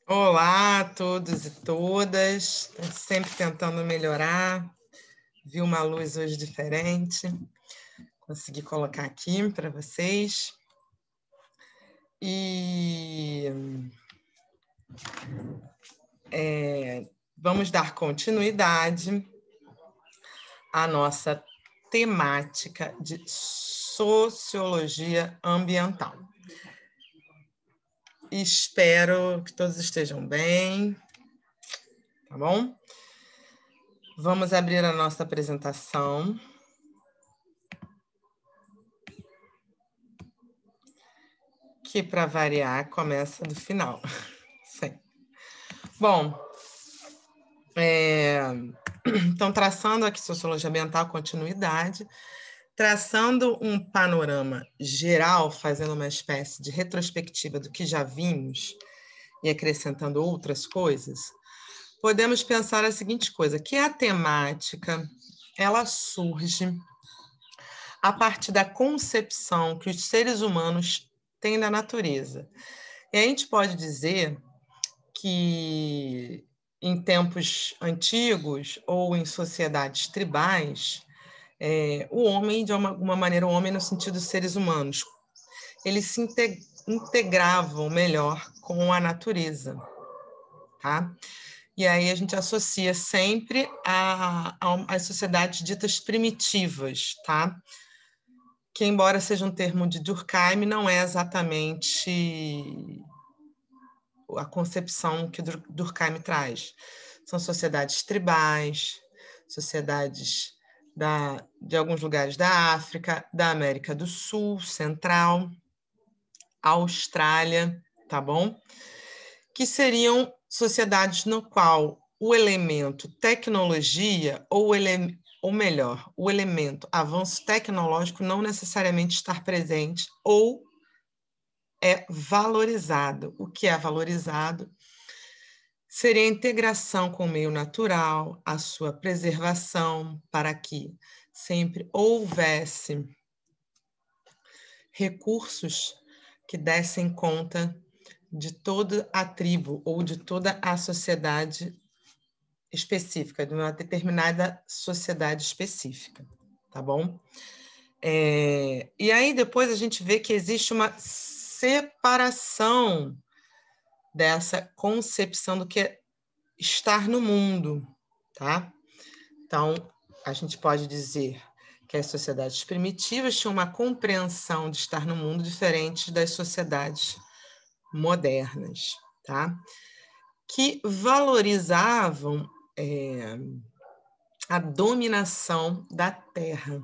Olá a todos e todas, sempre tentando melhorar, vi uma luz hoje diferente, consegui colocar aqui para vocês. E vamos dar continuidade à nossa temática de sociologia ambiental. Espero que todos estejam bem, tá bom? Vamos abrir a nossa apresentação. Que, para variar, começa do final. Sim. Bom, então, traçando aqui sociologia ambiental, continuidade, traçando um panorama geral, fazendo uma espécie de retrospectiva do que já vimos e acrescentando outras coisas, podemos pensar a seguinte coisa, que a temática, ela surge a partir da concepção que os seres humanos têm da natureza. E a gente pode dizer que em tempos antigos ou em sociedades tribais, o homem, de alguma maneira, o homem no sentido dos seres humanos, eles se integravam melhor com a natureza, tá? E aí a gente associa sempre às sociedades ditas primitivas, tá? Que, embora seja um termo de Durkheim, não é exatamente a concepção que Durkheim traz. São sociedades tribais, sociedades de alguns lugares da África, da América do Sul, Central, Austrália, tá bom? Que seriam sociedades no qual o elemento tecnologia, ou melhor, o elemento avanço tecnológico não necessariamente está presente ou é valorizado. O que é valorizado seria a integração com o meio natural, a sua preservação, para que sempre houvesse recursos que dessem conta de toda a tribo ou de toda a sociedade específica, de uma determinada sociedade específica, tá bom? E aí depois a gente vê que existe uma separação dessa concepção do que é estar no mundo, tá? Então, a gente pode dizer que as sociedades primitivas tinham uma compreensão de estar no mundo diferente das sociedades modernas, tá? Que valorizavam a dominação da terra,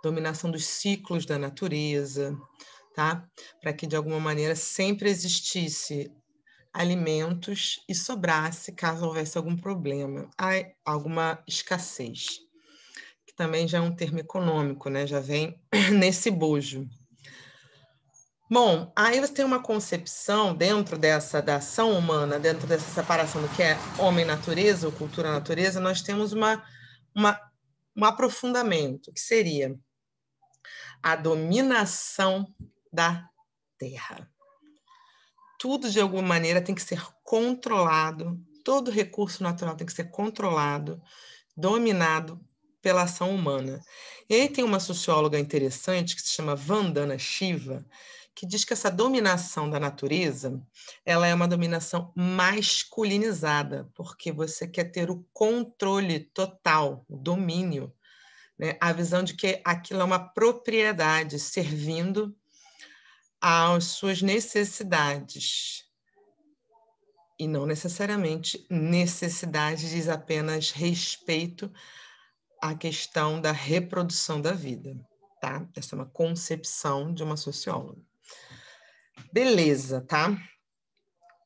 dominação dos ciclos da natureza, tá? Para que, de alguma maneira, sempre existisse alimentos e sobrasse caso houvesse algum problema, alguma escassez, que também já é um termo econômico, né? Já vem nesse bojo. Bom, aí você tem uma concepção dentro da ação humana, dentro dessa separação do que é homem-natureza ou cultura-natureza, nós temos um aprofundamento, que seria a dominação da terra. Tudo, de alguma maneira, tem que ser controlado, todo recurso natural tem que ser controlado, dominado pela ação humana. E aí tem uma socióloga interessante que se chama Vandana Shiva, que diz que essa dominação da natureza, ela é uma dominação masculinizada, porque você quer ter o controle total, o domínio, né? A visão de que aquilo é uma propriedade servindo às suas necessidades. E não necessariamente necessidade diz apenas respeito à questão da reprodução da vida, tá? Essa é uma concepção de uma socióloga. Beleza, tá?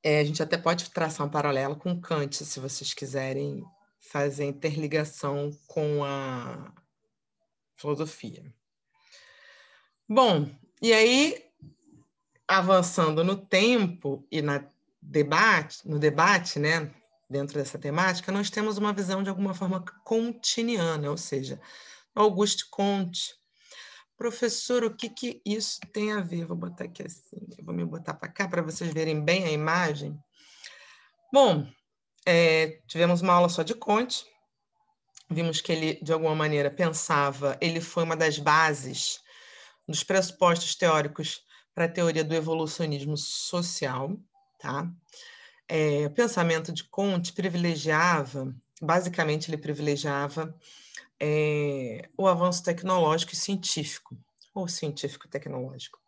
A gente até pode traçar um paralelo com Kant, se vocês quiserem fazer interligação com a filosofia. Bom, e aí, avançando no tempo e no debate, né, dentro dessa temática, nós temos uma visão de alguma forma continiana, ou seja, Auguste Comte. Professor, o que isso tem a ver? Vou botar aqui assim, eu vou me botar para cá para vocês verem bem a imagem. Bom, tivemos uma aula só de Comte, vimos que ele, de alguma maneira, pensava, ele foi uma das bases, dos pressupostos teóricos para a teoria do evolucionismo social, tá? O pensamento de Comte privilegiava, basicamente ele privilegiava o avanço tecnológico e científico, ou científico-tecnológico,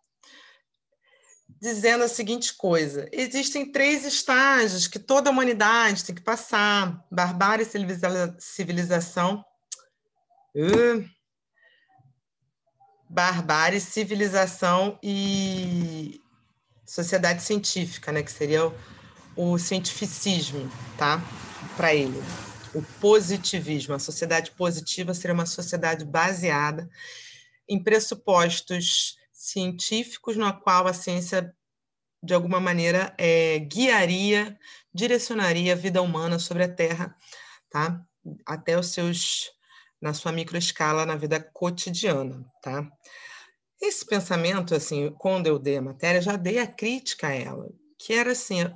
dizendo a seguinte coisa: existem 3 estágios que toda a humanidade tem que passar: barbárie, civilização, civilização e sociedade científica, né, que seria o cientificismo, tá? Para ele. O positivismo, a sociedade positiva seria uma sociedade baseada em pressupostos científicos, na qual a ciência, de alguma maneira, guiaria, direcionaria a vida humana sobre a Terra, tá? Até os seus, na sua microescala, na vida cotidiana, tá? Esse pensamento, assim, quando eu dei a matéria, já dei a crítica a ela, que era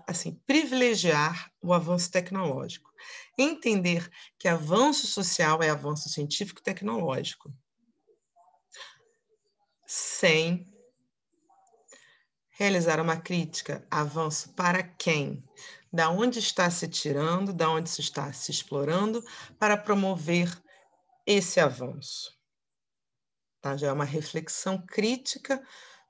assim, privilegiar o avanço tecnológico, entender que avanço social é avanço científico-tecnológico, sem realizar uma crítica, avanço para quem? Da onde está se tirando, da onde se está se explorando para promover esse avanço. Tá? Já é uma reflexão crítica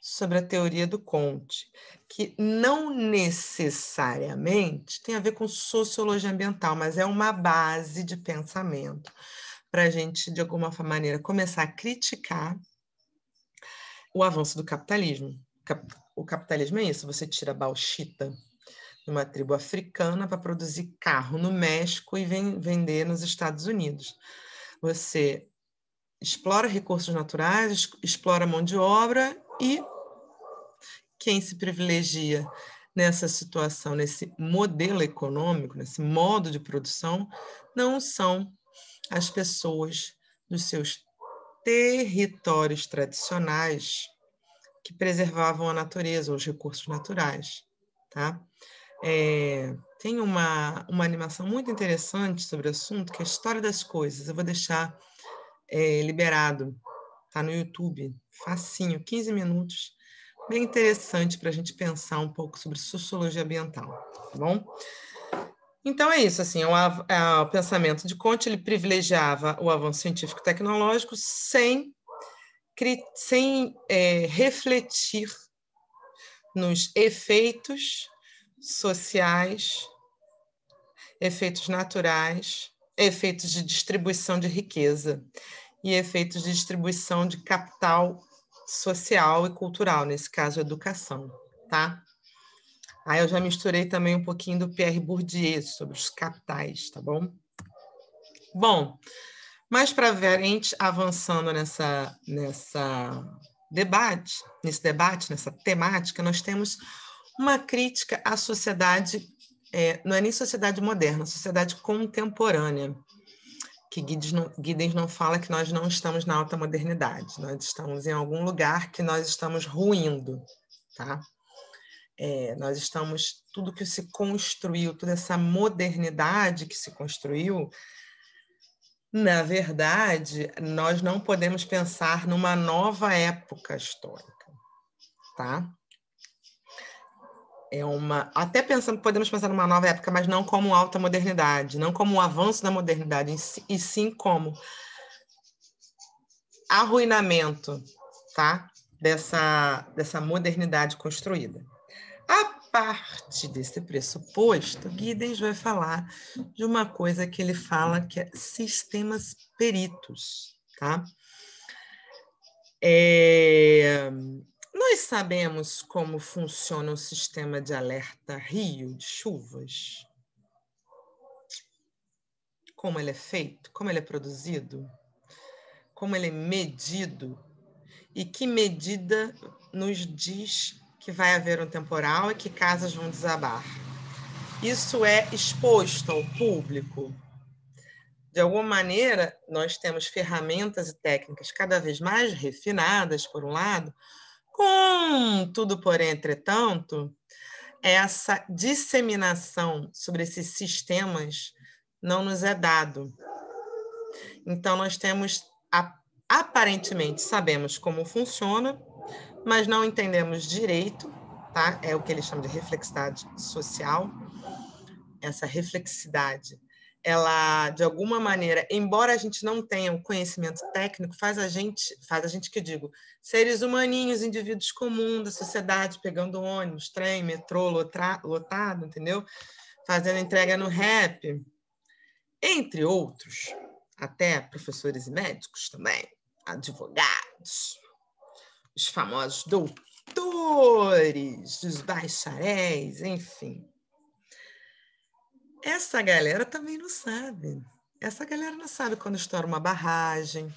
sobre a teoria do Comte, que não necessariamente tem a ver com sociologia ambiental, mas é uma base de pensamento para a gente, de alguma maneira, começar a criticar o avanço do capitalismo. O capitalismo é isso: você tira a bauxita de uma tribo africana para produzir carro no México e vender nos Estados Unidos. Você explora recursos naturais, explora mão de obra, e quem se privilegia nessa situação, nesse modelo econômico, nesse modo de produção, não são as pessoas dos seus territórios tradicionais que preservavam a natureza, os recursos naturais, tá? Tem uma animação muito interessante sobre o assunto, que é a História das Coisas. Eu vou deixar liberado, tá no YouTube, facinho, 15 minutos, bem interessante para a gente pensar um pouco sobre sociologia ambiental, tá bom? Então é isso, assim, o pensamento de Comte, ele privilegiava o avanço científico-tecnológico sem refletir nos efeitos sociais, efeitos naturais, efeitos de distribuição de riqueza e efeitos de distribuição de capital social e cultural, nesse caso, educação, tá? Aí eu já misturei também um pouquinho do Pierre Bourdieu sobre os capitais, tá bom? Bom, mais para frente, avançando nesse debate, nessa temática, nós temos uma crítica à sociedade, não é nem sociedade moderna, sociedade contemporânea, que Giddens não fala que nós não estamos na alta modernidade, nós estamos em algum lugar que nós estamos ruindo, tá? Nós estamos, tudo que se construiu, toda essa modernidade que se construiu, na verdade, nós não podemos pensar numa nova época histórica, tá? Até pensando, podemos pensar numa nova época, mas não como alta modernidade, não como um avanço da modernidade, e sim como arruinamento, tá? Dessa modernidade construída. A partir desse pressuposto, Giddens vai falar de uma coisa que ele fala que é sistemas peritos, tá? Nós sabemos como funciona o sistema de alerta Rio de chuvas? Como ele é feito? Como ele é produzido? Como ele é medido? E que medida nos diz que vai haver um temporal e que casas vão desabar? Isso é exposto ao público? De alguma maneira, nós temos ferramentas e técnicas cada vez mais refinadas, por um lado, contudo, porém, entretanto, essa disseminação sobre esses sistemas não nos é dado. Então, nós temos, aparentemente, sabemos como funciona, mas não entendemos direito, tá? É o que eles chamam de reflexidade social. Essa reflexidade, ela, de alguma maneira, embora a gente não tenha um conhecimento técnico, faz a gente que eu digo, seres humaninhos, indivíduos comuns da sociedade, pegando ônibus, trem, metrô, lotado, entendeu? Fazendo entrega no rap, entre outros, até professores e médicos também, advogados, os famosos doutores, os bacharéis, enfim. Essa galera também não sabe. Essa galera não sabe quando estoura uma barragem,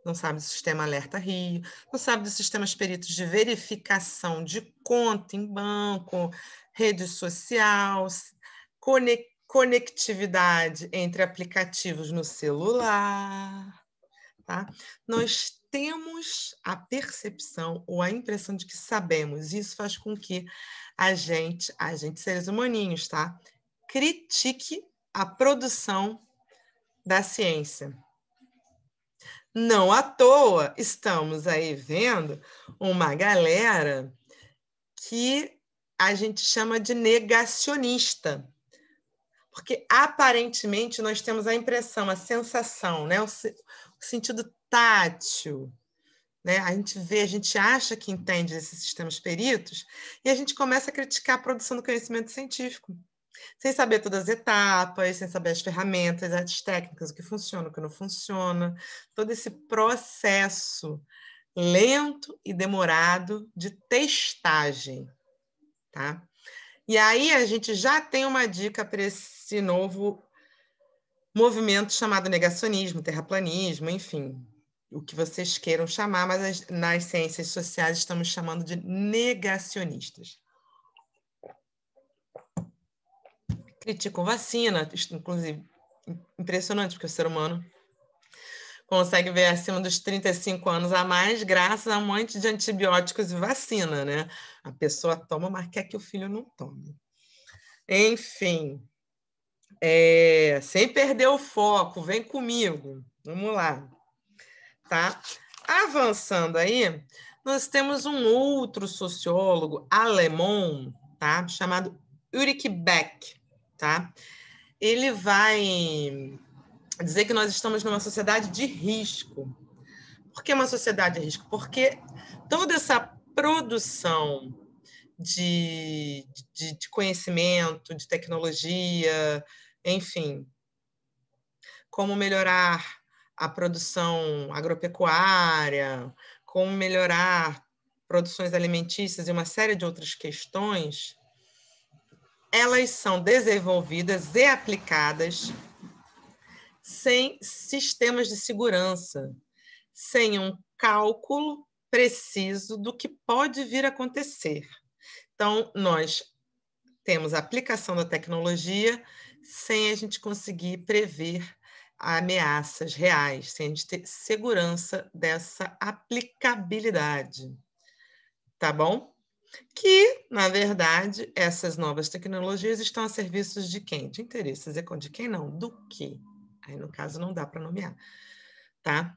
não sabe do sistema Alerta Rio, não sabe dos sistemas peritos de verificação de conta em banco, rede social, conectividade entre aplicativos no celular. Tá? Nós temos a percepção ou a impressão de que sabemos. Isso faz com que a gente seres humaninhos, tá? Critique a produção da ciência. Não à toa estamos aí vendo uma galera que a gente chama de negacionista, porque aparentemente nós temos a impressão, a sensação, né? o sentido tátil, né? A gente vê, a gente acha que entende esses sistemas peritos e a gente começa a criticar a produção do conhecimento científico, sem saber todas as etapas, sem saber as ferramentas, as técnicas, o que funciona, o que não funciona, todo esse processo lento e demorado de testagem, tá? E aí a gente já tem uma dica para esse novo movimento chamado negacionismo, terraplanismo, enfim, o que vocês queiram chamar, mas nas ciências sociais estamos chamando de negacionistas. Criticam vacina, inclusive, impressionante, porque o ser humano consegue ver acima dos 35 anos a mais graças a um monte de antibióticos e vacina, né? A pessoa toma, mas quer que o filho não tome. Enfim, sem perder o foco, vem comigo, vamos lá. Tá? Avançando aí, nós temos um outro sociólogo alemão, tá? Chamado Ulrich Beck, tá? Ele vai dizer que nós estamos numa sociedade de risco. Por que uma sociedade de risco? Porque toda essa produção de conhecimento, de tecnologia, enfim, como melhorar a produção agropecuária, como melhorar produções alimentícias e uma série de outras questões, elas são desenvolvidas e aplicadas sem sistemas de segurança, sem um cálculo preciso do que pode vir a acontecer. Então, nós temos a aplicação da tecnologia sem a gente conseguir prever ameaças reais, sem a gente ter segurança dessa aplicabilidade. Tá bom? Que, na verdade, essas novas tecnologias estão a serviço de quem? De interesses econômicos. De quem não? Do quê? Aí, no caso, não dá para nomear. Tá?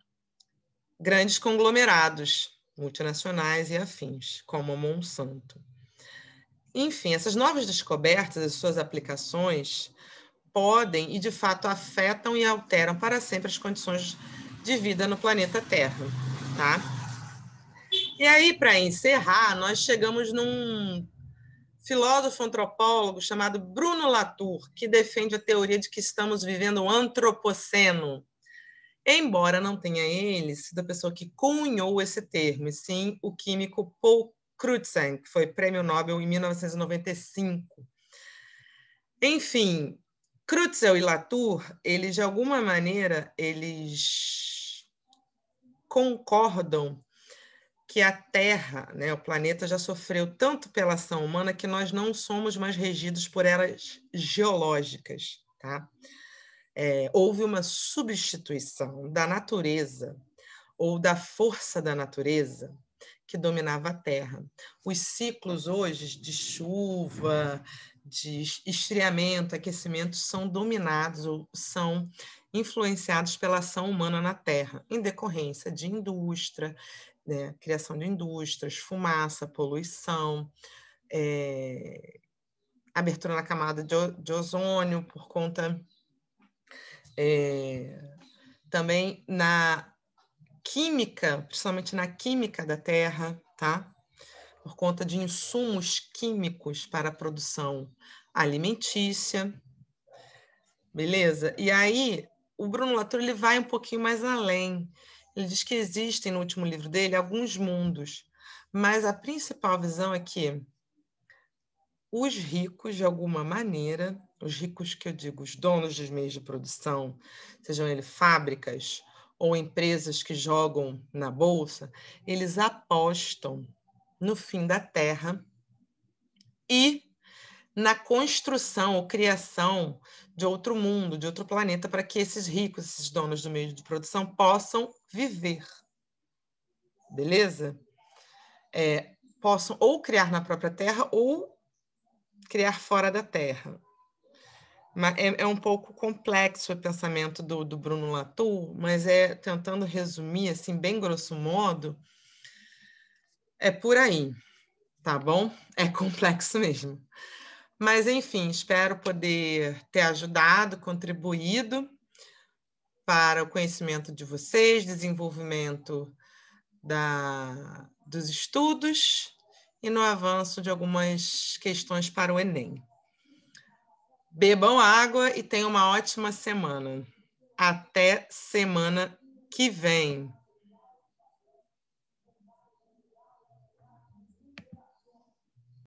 Grandes conglomerados multinacionais e afins, como a Monsanto. Enfim, essas novas descobertas e suas aplicações podem e, de fato, afetam e alteram para sempre as condições de vida no planeta Terra, tá? E aí, para encerrar, nós chegamos num filósofo antropólogo chamado Bruno Latour, que defende a teoria de que estamos vivendo o antropoceno, embora não tenha ele sido a pessoa que cunhou esse termo, e sim o químico Paul Crutzen, que foi prêmio Nobel em 1995. Enfim, Crutzen e Latour, eles, de alguma maneira, eles concordam que a Terra, né, o planeta, já sofreu tanto pela ação humana que nós não somos mais regidos por eras geológicas. Tá? Houve uma substituição da natureza ou da força da natureza que dominava a Terra. Os ciclos hoje de chuva, de esfriamento, aquecimento, são dominados ou são influenciados pela ação humana na Terra, em decorrência de indústria, né, criação de indústrias, fumaça, poluição, abertura na camada de ozônio, por conta também na química, principalmente na química da Terra, tá? Por conta de insumos químicos para a produção alimentícia, beleza? E aí, o Bruno Latour ele vai um pouquinho mais além. Ele diz que existem, no último livro dele, alguns mundos, mas a principal visão é que os ricos, de alguma maneira, os ricos que eu digo, os donos dos meios de produção, sejam eles fábricas ou empresas que jogam na bolsa, eles apostam no fim da Terra e na construção ou criação de outro mundo, de outro planeta, para que esses ricos, esses donos do meio de produção, possam viver. Beleza? Possam ou criar na própria Terra ou criar fora da Terra. É um pouco complexo o pensamento do Bruno Latour, mas tentando resumir, assim, bem grosso modo, é por aí, tá bom? É complexo mesmo. Mas, enfim, espero poder ter ajudado, contribuído para o conhecimento de vocês, desenvolvimento dos estudos e no avanço de algumas questões para o Enem. Bebam água e tenham uma ótima semana. Até semana que vem.